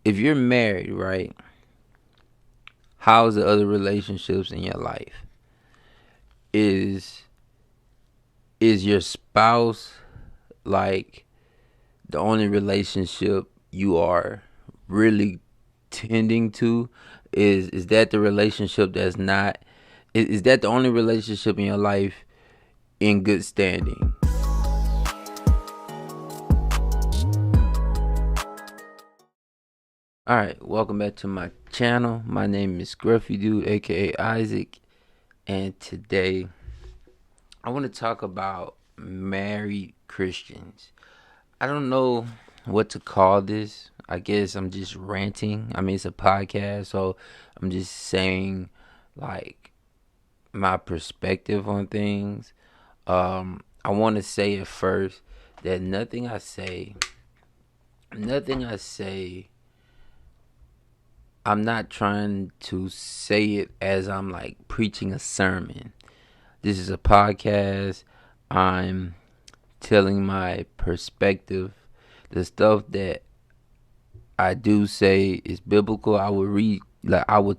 if you're married, right? How's the other relationships in your life? Is is your spouse like the only relationship you are really tending to? Is that the relationship that's not is that the only relationship in your life in good standing? All right, welcome back to my channel. My name is Gruffy Dude, aka Isaac, and today I want to talk about married Christians. I don't know what to call this. I guess I'm just ranting. I mean, it's a podcast, so I'm just saying like my perspective on things. I want to say at first that nothing I say, I'm not trying to say it as I'm like preaching a sermon. This is a podcast. I'm telling my perspective. The stuff that I do say is biblical. I would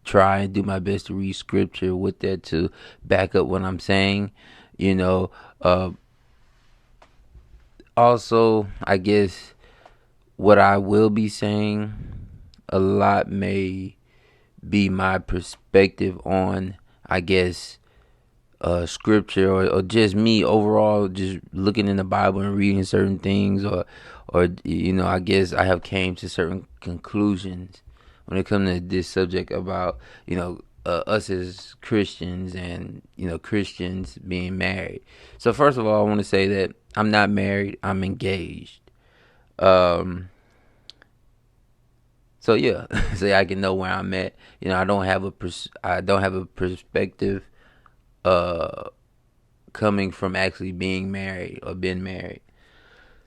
try and do my best to read scripture with that to back up what I'm saying. You know, uh, also, I guess what I will be saying a lot may be my perspective on, I guess, scripture, or just me overall, just looking in the Bible and reading certain things, or I guess I have came to certain conclusions when it comes to this subject about us as Christians and Christians being married. So first of all, I want to say that I'm not married. I'm engaged. Um, so yeah, so I can know where I'm at. I don't have a perspective uh coming from actually being married or been married.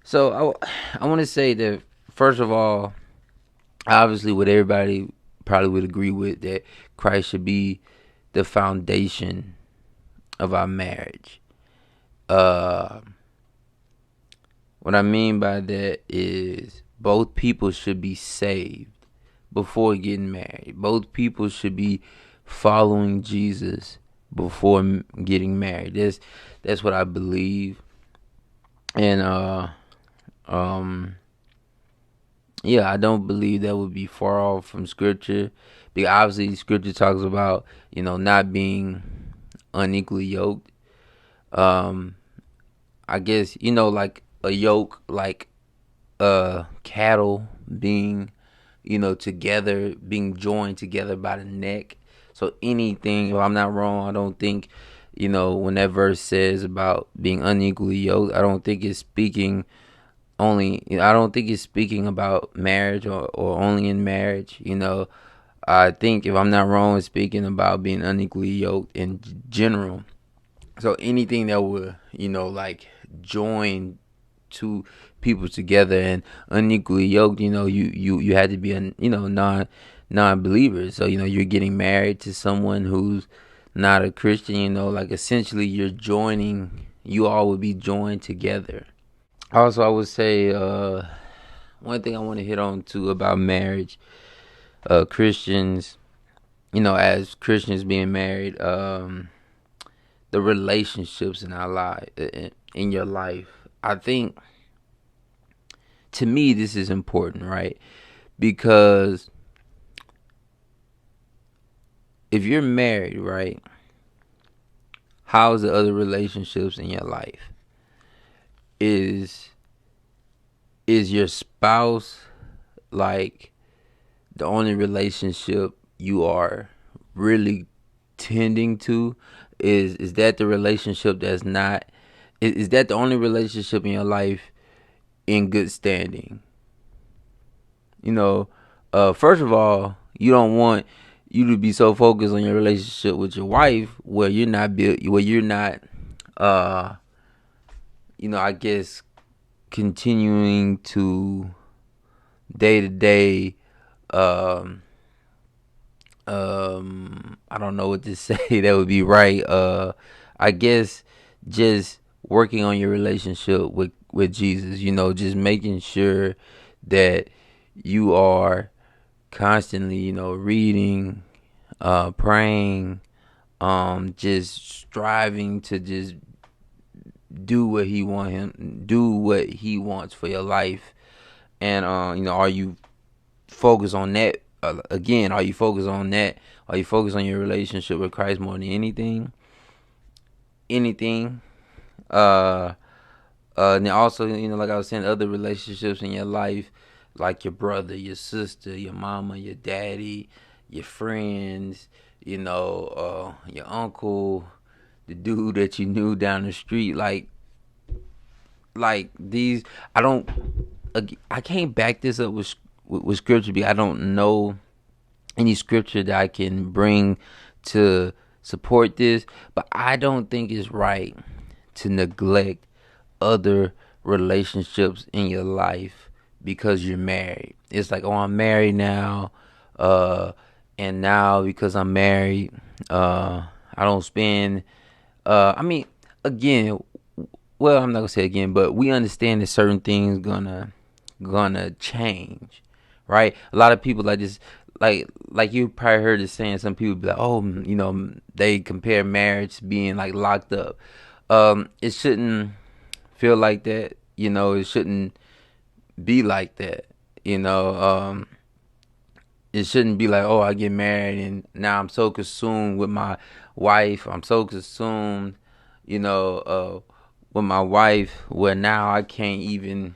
So I want to say that first of all, obviously, what everybody probably would agree with, that Christ should be the foundation of our marriage. Uh, what I mean by that is both people should be saved before getting married. Both people should be following Jesus before getting married. That's what I believe, and um yeah, I don't believe that would be far off from scripture. Because obviously scripture talks about, not being unequally yoked. Um I guess, like a yoke, like cattle being, together, being joined together by the neck. So anything, if I'm not wrong, I don't think, when that verse says about being unequally yoked, I don't think it's speaking only, I don't think it's speaking about marriage, or only in marriage. I think, if I'm not wrong, it's speaking about being unequally yoked in general. So anything that would, like join two people together and unequally yoked, you had to be a, non-believer. So you're getting married to someone who's not a Christian. Like essentially you all would be joined together. Also, I would say, one thing I want to hit on too about marriage, Christians, as Christians being married, the relationships in our life, in your life. I think, to me, this is important, right? Because if you're married, right, how's the other relationships in your life? Is is your spouse like the only relationship you are really tending to? Is that the relationship that's not is that the only relationship in your life in good standing? First of all, you don't want you to be so focused on your relationship with your wife where you're not uh I guess continuing to day to day, um I don't know what to say that would be right. I guess just working on your relationship with Jesus, just making sure that you are constantly, reading, praying, just striving to just do what he wants for your life. And are you focused on that? Again, are you focused on that? Are you focused on your relationship with Christ more than anything? Anything? Uh, and then also, like I was saying, other relationships in your life, like your brother, your sister, your mama, your daddy, your friends, your uncle, the dude that you knew down the street, like these. I don't. I can't back this up with scripture because I don't know any scripture that I can bring to support this. But I don't think it's right to neglect other relationships in your life because you're married. It's like, oh, I'm married now, uh, and now because I'm married, I don't spend. I mean, again, well, I'm not gonna say again, but we understand that certain things gonna change, right? A lot of people like this, like you probably heard it saying. Some people be like, oh, they compare marriage to being like locked up. It shouldn't feel like that. It shouldn't be like that. You know, it shouldn't be like, oh, I get married and now I'm so consumed with my wife. I'm so consumed, you know, uh, with my wife where now I can't even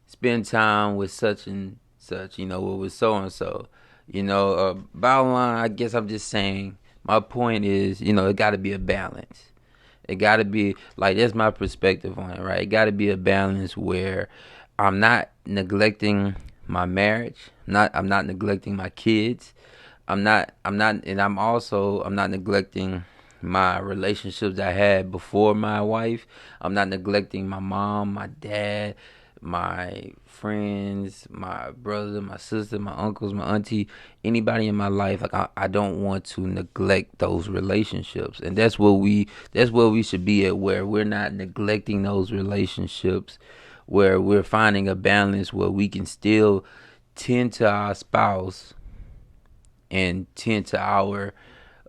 spend time with such and such, with so and so. Bottom line, I guess I'm just saying, my point is, it got to be a balance. It got to be like, that's my perspective on it, right? It got to be a balance where I'm not neglecting my marriage. I'm not neglecting my kids. I'm not neglecting my relationships I had before my wife. I'm not neglecting my mom, my dad, my friends, my brother, my sister, my uncles, my auntie, anybody in my life. Like I don't want to neglect those relationships, and that's where we should be at, where we're not neglecting those relationships, where we're finding a balance where we can still tend to our spouse and tend to our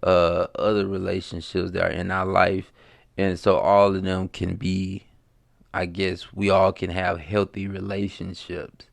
other relationships that are in our life, and so all of them can be. I guess we all can have healthy relationships.